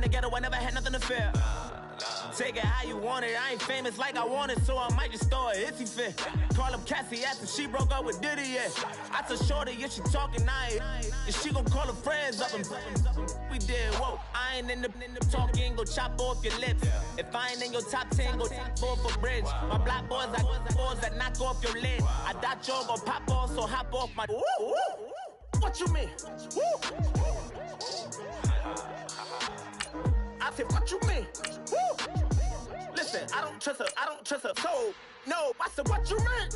the ghetto, I never had nothing to fear. Take it how you want it, I ain't famous like I want it, so I might just throw it if he fit. Call up Cassie after she broke up with Diddy, yeah. I told Shorty, if she talking, I ain't. And she gon' call her friends up and we did, whoa. I ain't in the talking, go chop off your lips. If I ain't in your top 10, go top 4 for bridge. My black boys, I boys that knock off your lid. I thought you gon' pop off, so hop off my. What you mean? I said, what you mean? Listen, I don't trust her, so, no, I said, what you mean?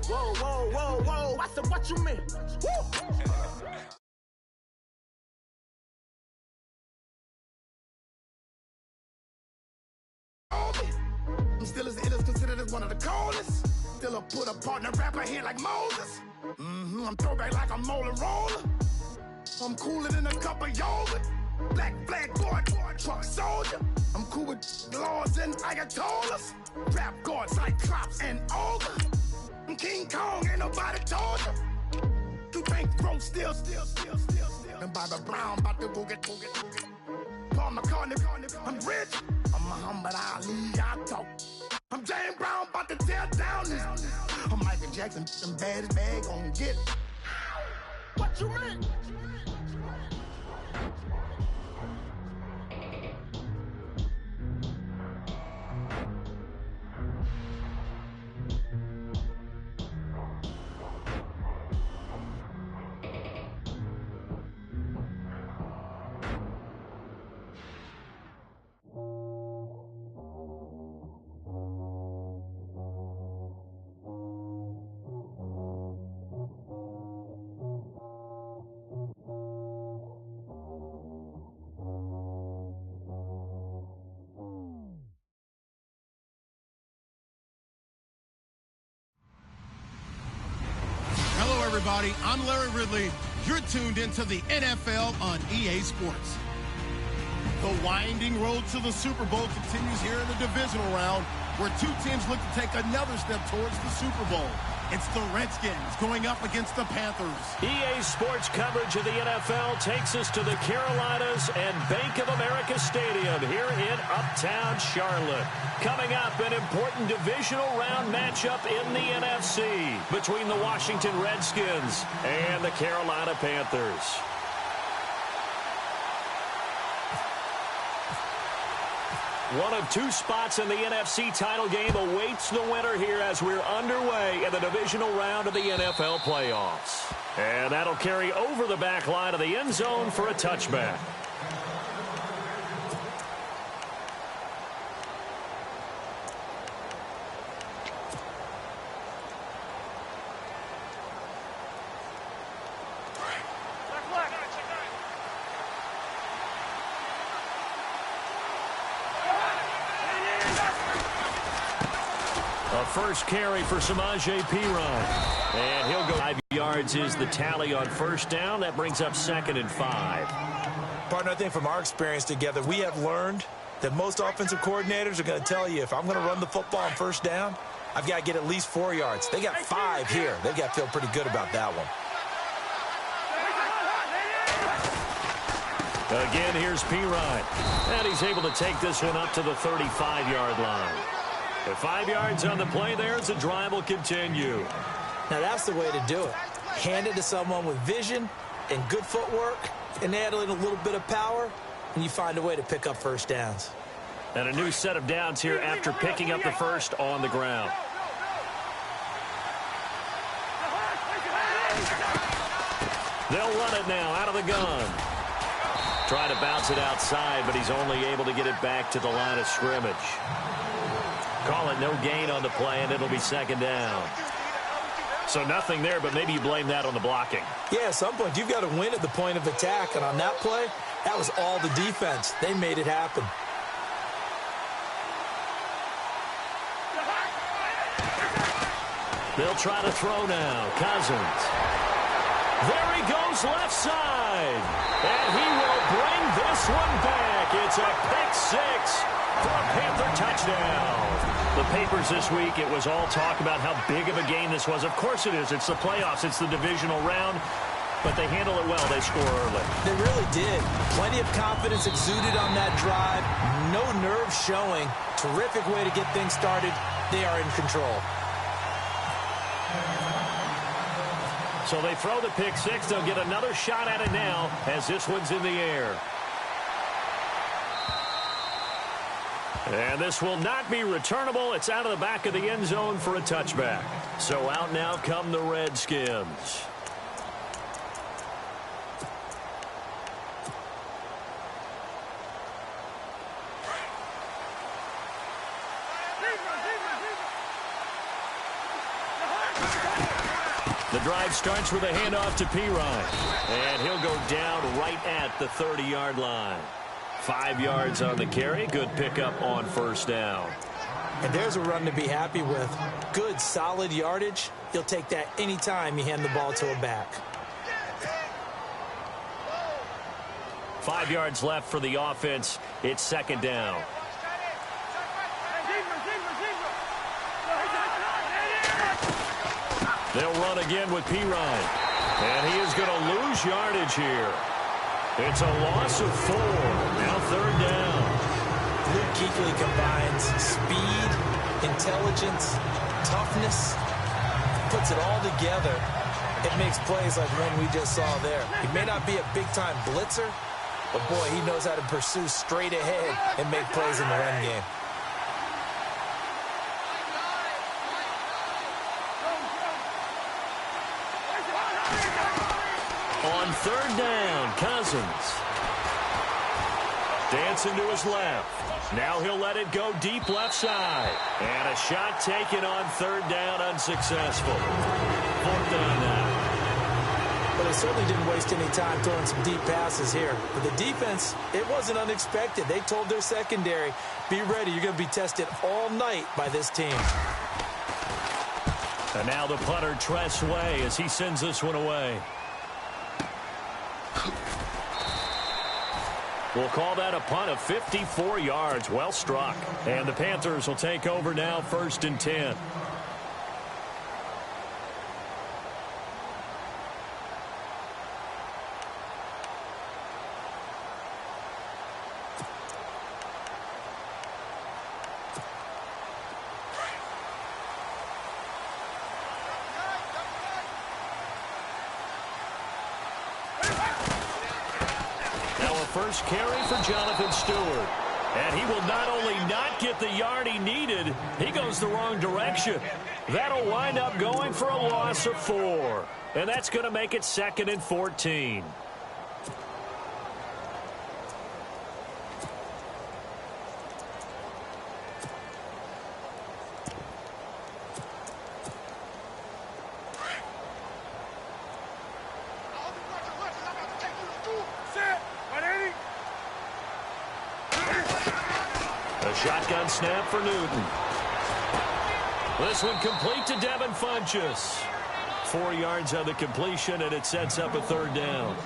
Whoa, I said, what you mean? I'm still as ill as considered as one of the coldest. Still a put a partner rapper here like Moses. I'm throwback like a molar roller. I'm cooler than a cup of yogurt. Black flag boy, truck soldier. I'm cool with laws and Ayatollahs. Rap god, Cyclops and Ogre. I'm King Kong, ain't nobody told you. You think bro still. And Bobby Brown about to go get. Paul McCartney, I'm rich. I'm Muhammad Ali, I talk. I'm James Brown, about to tear down this. I'm Michael Jackson, some baddest bag gon' get. What you mean? Everybody, I'm Larry Ridley. You're tuned into the NFL on EA Sports. The winding road to the Super Bowl continues here in the divisional round, where two teams look to take another step towards the Super Bowl. It's the Redskins going up against the Panthers. EA Sports coverage of the NFL takes us to the Carolinas and Bank of America Stadium here in Uptown Charlotte. Coming up, an important divisional round matchup in the NFC between the Washington Redskins and the Carolina Panthers. One of two spots in the NFC title game awaits the winner here as we're underway in the divisional round of the NFL playoffs. And that'll carry over the back line of the end zone for a touchback. First carry for Samaje Perine. And he'll go 5 yards is the tally on first down. That brings up 2nd and 5. Partner, I think from our experience together, we have learned that most offensive coordinators are going to tell you, if I'm going to run the football on first down, I've got to get at least 4 yards. They got 5 here. They've got to feel pretty good about that one. Again, here's Perine. And he's able to take this one up to the 35-yard line. With 5 yards on the play there, the drive will continue. Now, that's the way to do it. Hand it to someone with vision and good footwork, and add in a little bit of power, and you find a way to pick up first downs. And a new set of downs here after picking up the first on the ground. They'll run it now out of the gun. Trying to bounce it outside, but he's only able to get it back to the line of scrimmage. Call it no gain on the play, and it'll be 2nd down. So nothing there, but maybe you blame that on the blocking. Yeah, at some point, you've got to win at the point of attack, and on that play, that was all the defense. They made it happen. They'll try to throw now. Cousins. There he goes left side. And he will bring this one back. It's a pick 6 for a Panther touchdown. The papers this week, it was all talk about how big of a game this was. Of course it is. It's the playoffs. It's the divisional round. but they handle it well. They score early. They really did. Plenty of confidence exuded on that drive. No nerves showing. Terrific way to get things started. They are in control. So they throw the pick six. They'll get another shot at it now as this one's in the air. And this will not be returnable. It's out of the back of the end zone for a touchback. So out now come the Redskins. The drive starts with a handoff to Pirine. And he'll go down right at the 30-yard line. 5 yards on the carry. Good pickup on first down. And there's a run to be happy with. Good, solid yardage. You'll take that anytime you hand the ball to a back. 5 yards left for the offense. It's second down. They'll run again with Pirine. And he is going to lose yardage here. It's a loss of 4. Now third down. Luke Kuechly combines speed, intelligence, toughness, puts it all together. It makes plays like one we just saw there. He may not be a big-time blitzer, but boy, he knows how to pursue straight ahead and make plays in the run game. On third down, Cousins. Dancing to his left. Now he'll let it go deep left side. And a shot taken on third down, unsuccessful. Fourth down now. But they certainly didn't waste any time throwing some deep passes here. For the defense, it wasn't unexpected. They told their secondary, be ready. You're going to be tested all night by this team. And now the punter, Tress Way, as he sends this one away. We'll call that a punt of 54 yards. Well struck. And the Panthers will take over now, 1st and 10. First carry for Jonathan Stewart. And he will not only not get the yard he needed, he goes the wrong direction. That'll wind up going for a loss of 4. And that's going to make it 2nd and 14. Shotgun snap for Newton. This one complete to Devin Funchess. 4 yards on the completion, and it sets up a third down.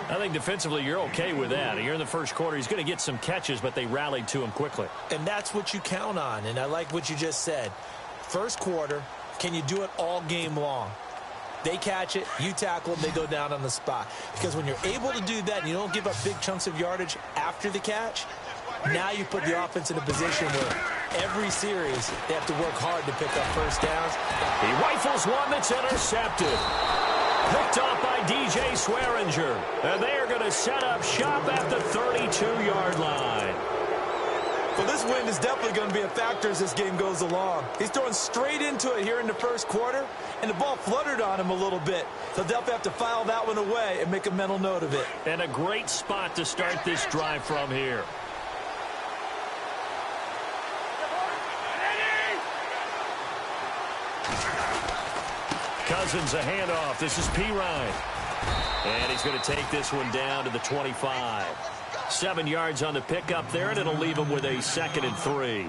I think defensively you're okay with that. You're in the first quarter. He's going to get some catches, but they rallied to him quickly. And that's what you count on, and I like what you just said. First quarter, can you do it all game long? They catch it, you tackle them, they go down on the spot. Because when you're able to do that and you don't give up big chunks of yardage after the catch, now you put the offense in a position where every series they have to work hard to pick up first downs. He rifles one that's intercepted. Picked off by DJ Swearinger. And they are going to set up shop at the 32-yard line. Well, this win is definitely going to be a factor as this game goes along. He's throwing straight into it here in the first quarter, and the ball fluttered on him a little bit. They'll definitely have to file that one away and make a mental note of it. And a great spot to start this drive from here. Cousins a handoff. This is Pirine. And he's going to take this one down to the 25. 7 yards on the pickup there, and it'll leave him with a 2nd and 3.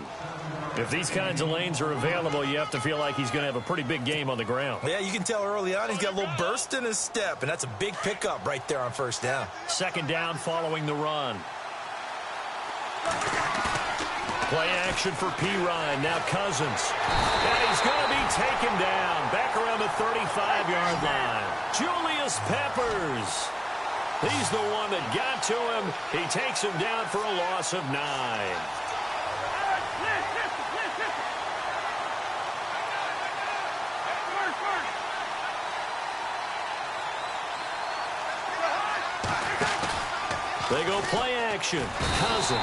If these kinds of lanes are available, you have to feel like he's going to have a pretty big game on the ground. Yeah, you can tell early on he's got a little burst in his step, and that's a big pickup right there on first down. 2nd down following the run. Play action for Pirine. Now Cousins. And he's going to be taken down. Back around the 35-yard line. Julius Peppers. He's the one that got to him. He takes him down for a loss of 9. They go play action. Cousins.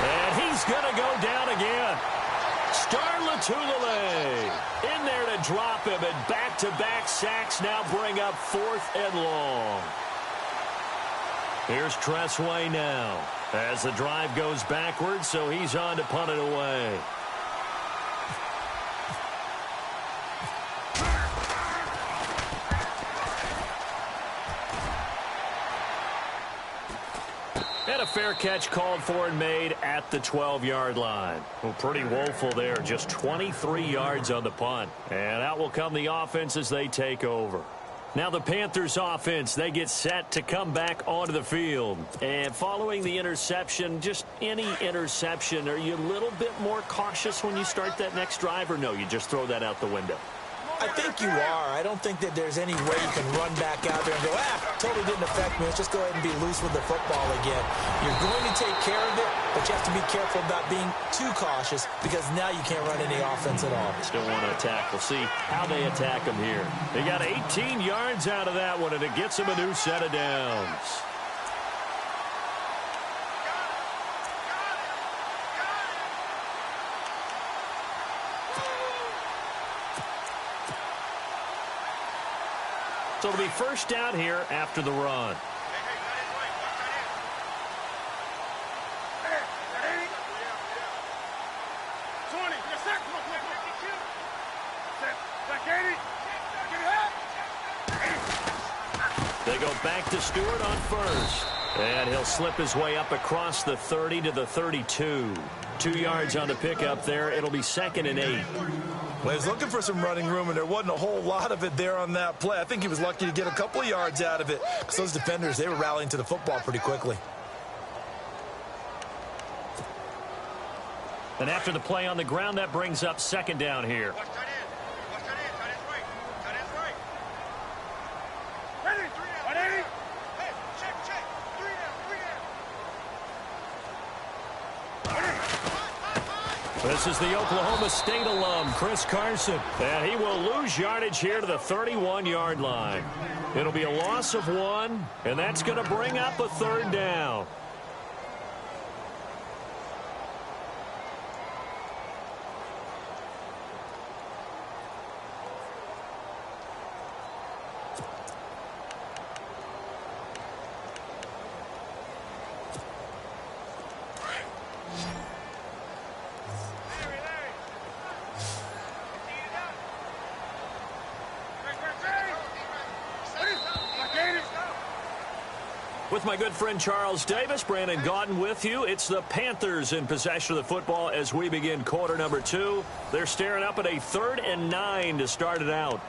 And he's going to go down again. Starlatulele in there to drop him. And back-to-back sacks now bring up 4th and long. Here's Tressway now. As the drive goes backwards, so he's on to punt it away. And a fair catch called for and made at the 12-yard line. Well, pretty woeful there. Just 23 yards on the punt. And out will come the offense as they take over. Now the Panthers offense, they get set to come back onto the field. And following the interception, just any interception, are you a little bit more cautious when you start that next drive, or no, you just throw that out the window? I think you are. I don't think that there's any way you can run back out there and go, totally didn't affect me. Let's just go ahead and be loose with the football again. You're going to take care of it, but you have to be careful about being too cautious because now you can't run any offense at all. Still want to attack. We'll see how they attack them here. They got 18 yards out of that one, and it gets them a new set of downs. So it'll be first down here after the run. They go back to Stewart on first. And he'll slip his way up across the 30 to the 32. 2 yards on the pickup there. It'll be 2nd and 8. Well, he was looking for some running room, and there wasn't a whole lot of it there on that play. I think he was lucky to get a couple of yards out of it because those defenders, they were rallying to the football pretty quickly. And after the play on the ground, that brings up 2nd down here. This is the Oklahoma State alum, Chris Carson. And he will lose yardage here to the 31-yard line. It'll be a loss of 1, and that's going to bring up a 3rd down. With my good friend Charles Davis, Brandon Gaudin with you. It's the Panthers in possession of the football as we begin quarter number 2. They're staring up at a 3rd and 9 to start it out.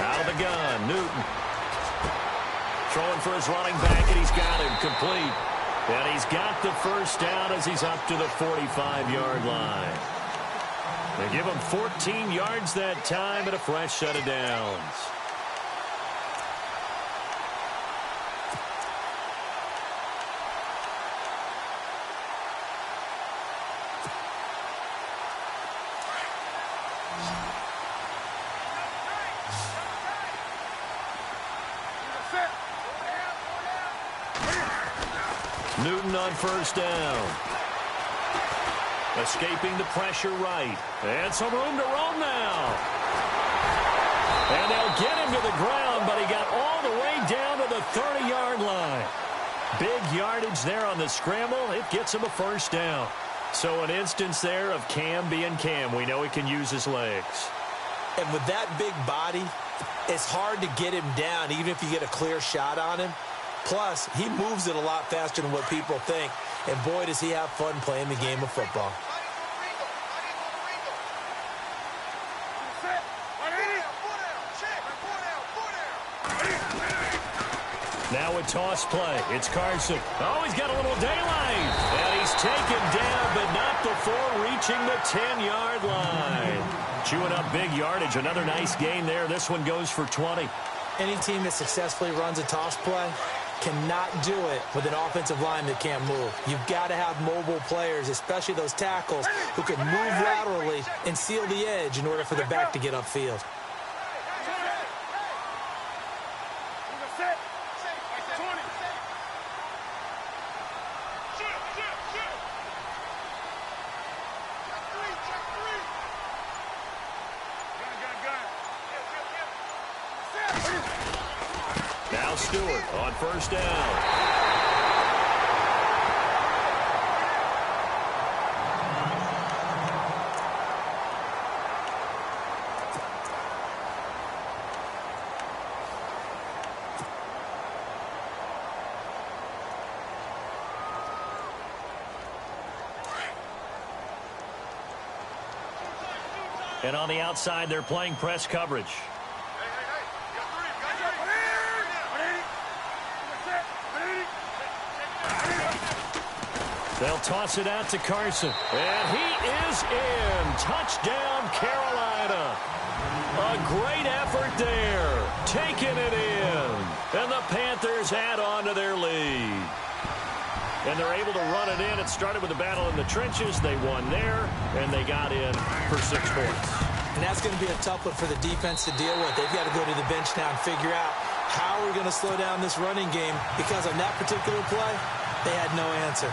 Out of the gun, Newton. Throwing for his running back, and he's got him complete. And he's got the first down as he's up to the 45-yard line. They give him 14 yards that time and a fresh set of downs. Newton on first down. Escaping the pressure right. And some room to roam now. And they'll get him to the ground, but he got all the way down to the 30-yard line. Big yardage there on the scramble. It gets him a first down. So an instance there of Cam being Cam. We know he can use his legs. And with that big body, it's hard to get him down, even if you get a clear shot on him. Plus, he moves it a lot faster than what people think. And boy, does he have fun playing the game of football. Now a toss play. It's Carson. Oh, he's got a little daylight. And he's taken down, but not before reaching the 10-yard line. Chewing up big yardage. Another nice gain there. This one goes for 20. Any team that successfully runs a toss play cannot do it with an offensive line that can't move. You've got to have mobile players, especially those tackles, who can move laterally and seal the edge in order for the back to get upfield. Now Stewart on first down. And on the outside, they're playing press coverage. They'll toss it out to Carson. And he is in. Touchdown, Carolina. A great effort there. Taking it in. And the Panthers add on to their lead. And they're able to run it in. It started with a battle in the trenches. They won there, and they got in for 6 points. And that's going to be a tough one for the defense to deal with. They've got to go to the bench now and figure out how we're going to slow down this running game, because on that particular play, they had no answer.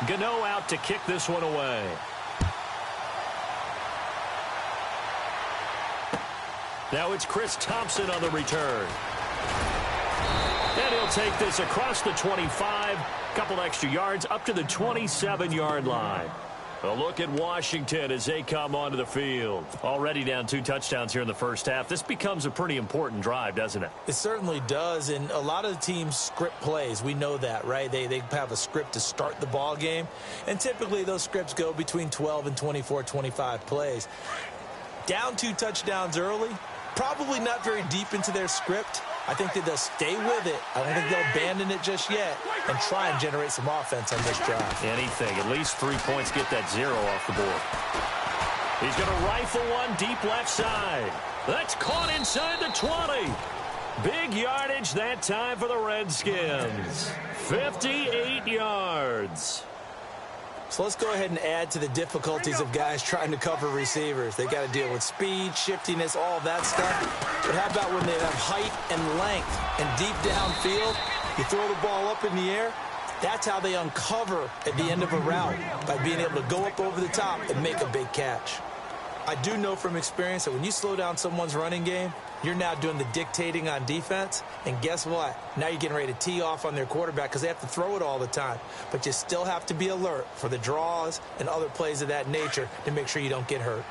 Gano out to kick this one away. Now it's Chris Thompson on the return. And he'll take this across the 25, couple extra yards up to the 27-yard line. A look at Washington as they come onto the field. Already down 2 touchdowns here in the first half. This becomes a pretty important drive, doesn't it? It certainly does, and a lot of the teams script plays. We know that, right? They have a script to start the ball game, and typically those scripts go between 12 and 24, 25 plays. Down 2 touchdowns early, probably not very deep into their script. I think that they'll stay with it. I don't think they'll abandon it just yet and try and generate some offense on this drive. Anything. At least 3 points, get that 0 off the board. He's going to rifle one deep left side. That's caught inside the 20. Big yardage that time for the Redskins. 58 yards. So let's go ahead and add to the difficulties of guys trying to cover receivers. They got to deal with speed, shiftiness, all that stuff. But how about when they have height and length and deep downfield? You throw the ball up in the air. That's how they uncover at the end of a route, by being able to go up over the top and make a big catch. I do know from experience that when you slow down someone's running game, you're now doing the dictating on defense. And guess what? Now you're getting ready to tee off on their quarterback because they have to throw it all the time. But you still have to be alert for the draws and other plays of that nature to make sure you don't get hurt.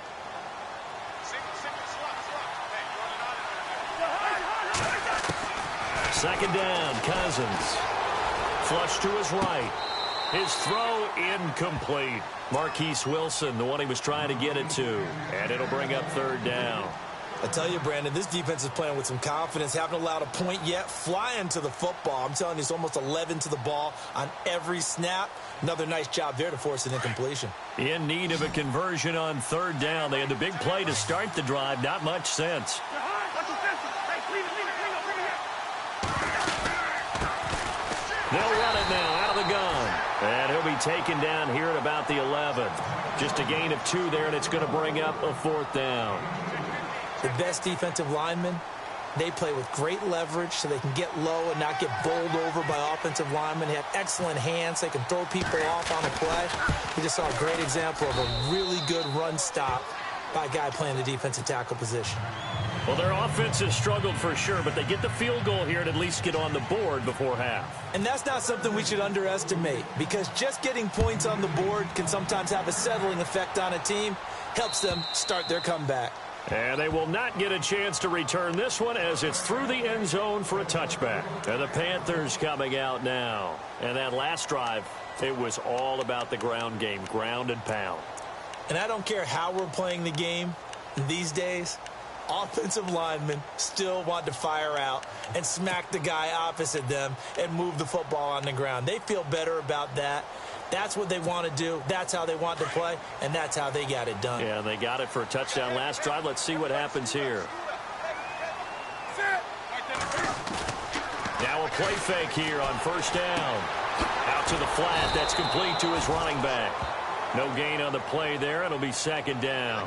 Second down, Cousins. Flush to his right. His throw incomplete. Marquise Wilson, the one he was trying to get it to. And it'll bring up 3rd down. I tell you, Brandon, this defense is playing with some confidence. Haven't allowed a point yet. Flying to the football. I'm telling you, it's almost 11 to the ball on every snap. Another nice job there to force an incompletion. In need of a conversion on 3rd down. They had the big play to start the drive. Not much sense. They'll run it now out of the gun. And he'll be taken down here at about the 11. Just a gain of 2 there, and it's going to bring up a 4th down. The best defensive linemen, they play with great leverage so they can get low and not get bowled over by offensive linemen. They have excellent hands. They can throw people off on a play. We just saw a great example of a really good run stop by a guy playing the defensive tackle position. Well, their offense has struggled for sure, but they get the field goal here and at least get on the board before half. And that's not something we should underestimate, because just getting points on the board can sometimes have a settling effect on a team. Helps them start their comeback. And they will not get a chance to return this one as it's through the end zone for a touchback. And the Panthers coming out now. And that last drive, it was all about the ground game, ground and pound. And I don't care how we're playing the game these days, offensive linemen still want to fire out and smack the guy opposite them and move the football on the ground. They feel better about that. That's what they want to do. That's how they want to play, and that's how they got it done. Yeah, they got it for a touchdown last drive. Let's see what happens here. Now a play fake here on 1st down. Out to the flat. That's complete to his running back. No gain on the play there. It'll be 2nd down.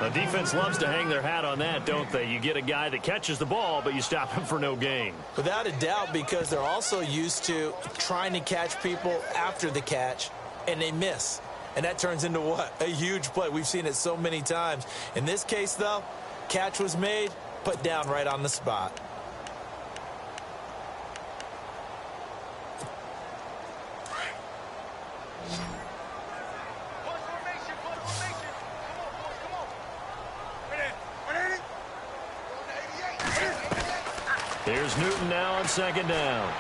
The defense loves to hang their hat on that, don't they? You get a guy that catches the ball, but you stop him for no gain. Without a doubt, because they're also used to trying to catch people after the catch, and they miss. And that turns into what? A huge play. We've seen it so many times. In this case, though, catch was made, put down right on the spot. Here's Newton now on 2nd down.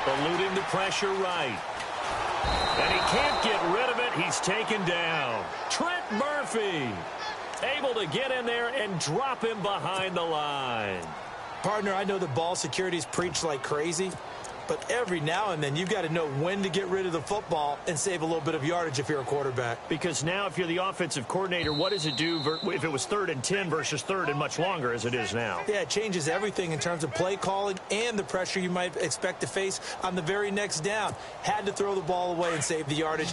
Eluding the pressure right. And he can't get rid of it. He's taken down. Trent Murphy able to get in there and drop him behind the line. Partner, I know the ball security is preached like crazy, but every now and then you've got to know when to get rid of the football and save a little bit of yardage if you're a quarterback. Because now if you're the offensive coordinator, what does it do if it was 3rd and 10 versus 3rd and much longer as it is now? Yeah, it changes everything in terms of play calling and the pressure you might expect to face on the very next down. Had to throw the ball away and save the yardage.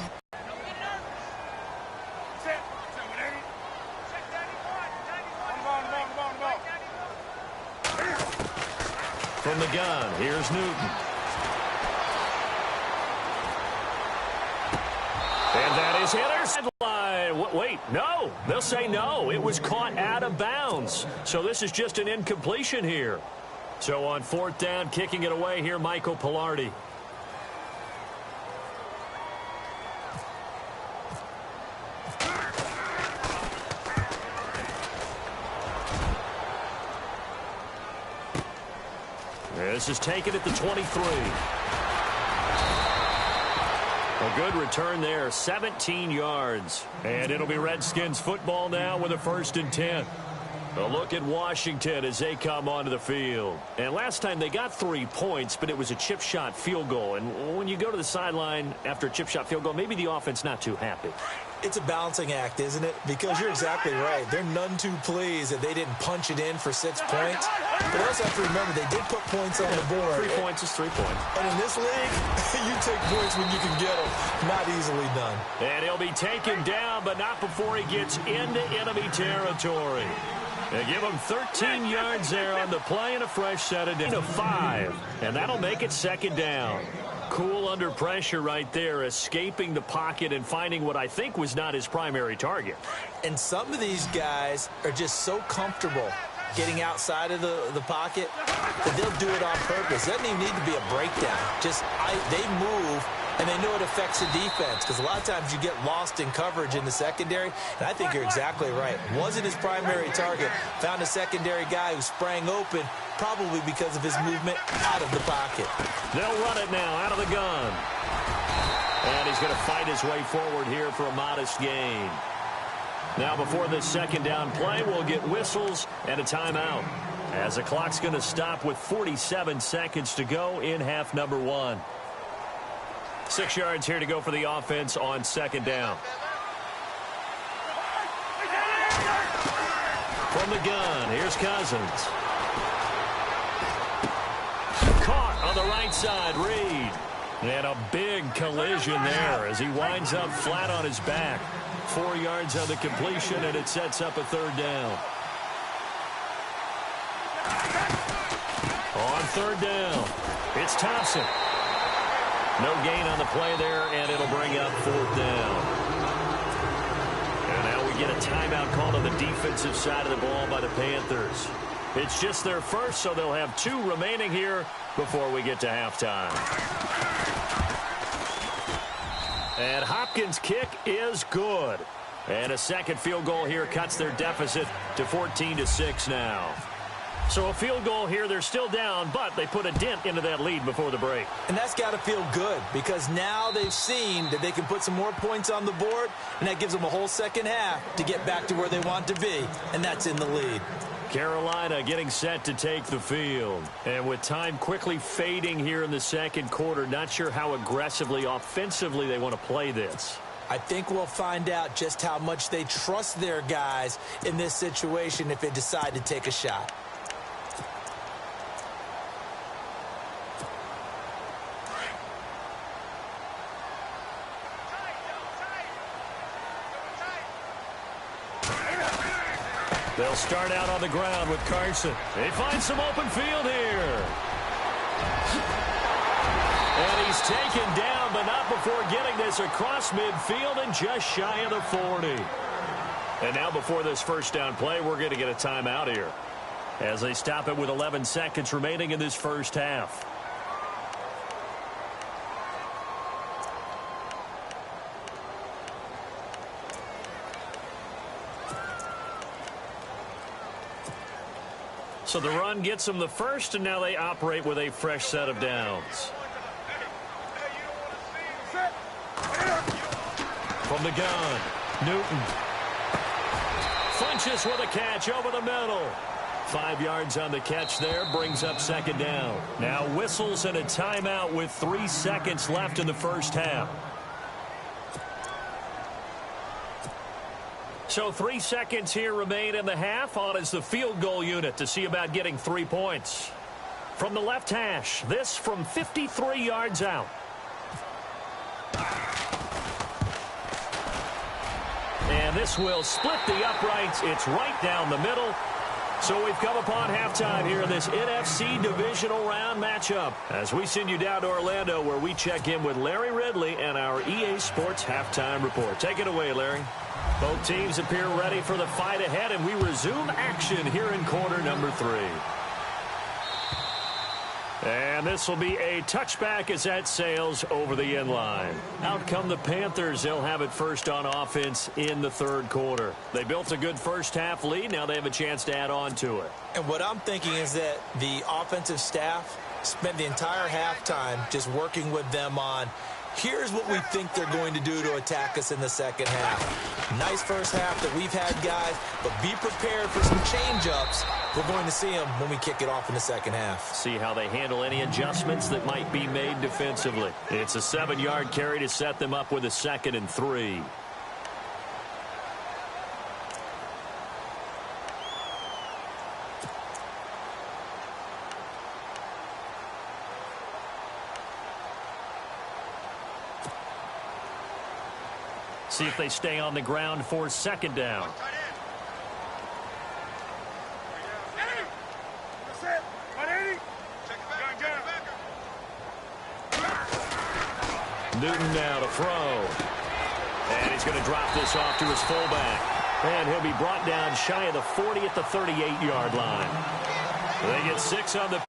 From the gun, here's Newton. And that is intercepted. Wait, no. They'll say no. It was caught out of bounds. So this is just an incompletion here. So on 4th down, kicking it away here, Michael Pilardi. This is taken at the 23. A good return there, 17 yards. And it'll be Redskins football now with a 1st and 10. A look at Washington as they come onto the field. And last time they got 3 points, but it was a chip shot field goal. And when you go to the sideline after a chip shot field goal, maybe the offense not too happy. It's a balancing act, isn't it? Because you're exactly right. They're none too pleased that they didn't punch it in for 6 points. But also have to remember, they did put points on the board. 3 points is 3 points. And in this league, you take points when you can get them. Not easily done. And he'll be taken down, but not before he gets into enemy territory. They give him 13 yards there on the play and a fresh set of 5. And that'll make it 2nd down. Cool under pressure right there, escaping the pocket and finding what I think was not his primary target. And some of these guys are just so comfortable getting outside of the pocket that they'll do it on purpose. It doesn't even need to be a breakdown. They move, and they know it affects the defense, because a lot of times you get lost in coverage in the secondary, and I think you're exactly right. Wasn't his primary target. Found a secondary guy who sprang open, probably because of his movement out of the pocket. They'll run it now out of the gun. And he's going to fight his way forward here for a modest gain. Now before this 2nd down play, we'll get whistles and a timeout, as the clock's going to stop with 47 seconds to go in half number 1. 6 yards here to go for the offense on 2nd down. From the gun, here's Cousins. Caught on the right side, Reed. And a big collision there as he winds up flat on his back. 4 yards on the completion, and it sets up a third down. On third down, it's Thompson. No gain on the play there, and it'll bring up fourth down. And now we get a timeout called on the defensive side of the ball by the Panthers. It's just their first, so they'll have 2 remaining here before we get to halftime. And Hopkins' kick is good. And a second field goal here cuts their deficit to 14-6 now. So a field goal here, they're still down, but they put a dent into that lead before the break. And that's got to feel good because now they've seen that they can put some more points on the board, and that gives them a whole second half to get back to where they want to be, and that's in the lead. Carolina getting set to take the field. And with time quickly fading here in the second quarter, not sure how aggressively, offensively they want to play this. I think we'll find out just how much they trust their guys in this situation if they decide to take a shot. They'll start out on the ground with Carson. They find some open field here. And he's taken down, but not before getting this across midfield and just shy of the 40. And now before this first down play, we're going to get a timeout here as they stop it with 11 seconds remaining in this first half. So the run gets them the first, and now they operate with a fresh set of downs. From the gun, Newton. Funches with a catch over the middle. 5 yards on the catch there, brings up second down. Now whistles and a timeout with 3 seconds left in the first half. So 3 seconds here remain in the half. On is the field goal unit to see about getting 3 points. From the left hash, this from 53 yards out. And this will split the uprights. It's right down the middle. So we've come upon halftime here in this NFC divisional round matchup as we send you down to Orlando where we check in with Larry Ridley and our EA Sports halftime report. Take it away, Larry. Both teams appear ready for the fight ahead, and we resume action here in quarter number 3. And this will be a touchback as that sails over the end line. Out come the Panthers. They'll have it first on offense in the third quarter. They built a good first half lead. Now they have a chance to add on to it. And what I'm thinking is that the offensive staff spent the entire halftime just working with them on here's what we think they're going to do to attack us in the second half. Nice first half that we've had, guys, but be prepared for some change-ups. We're going to see them when we kick it off in the second half. See how they handle any adjustments that might be made defensively. It's a 7-yard carry to set them up with a 2nd and 3. See if they stay on the ground for 2nd down. Newton now to throw. And he's going to drop this off to his fullback. And he'll be brought down shy of the 40 at the 38-yard line. They get 6 on the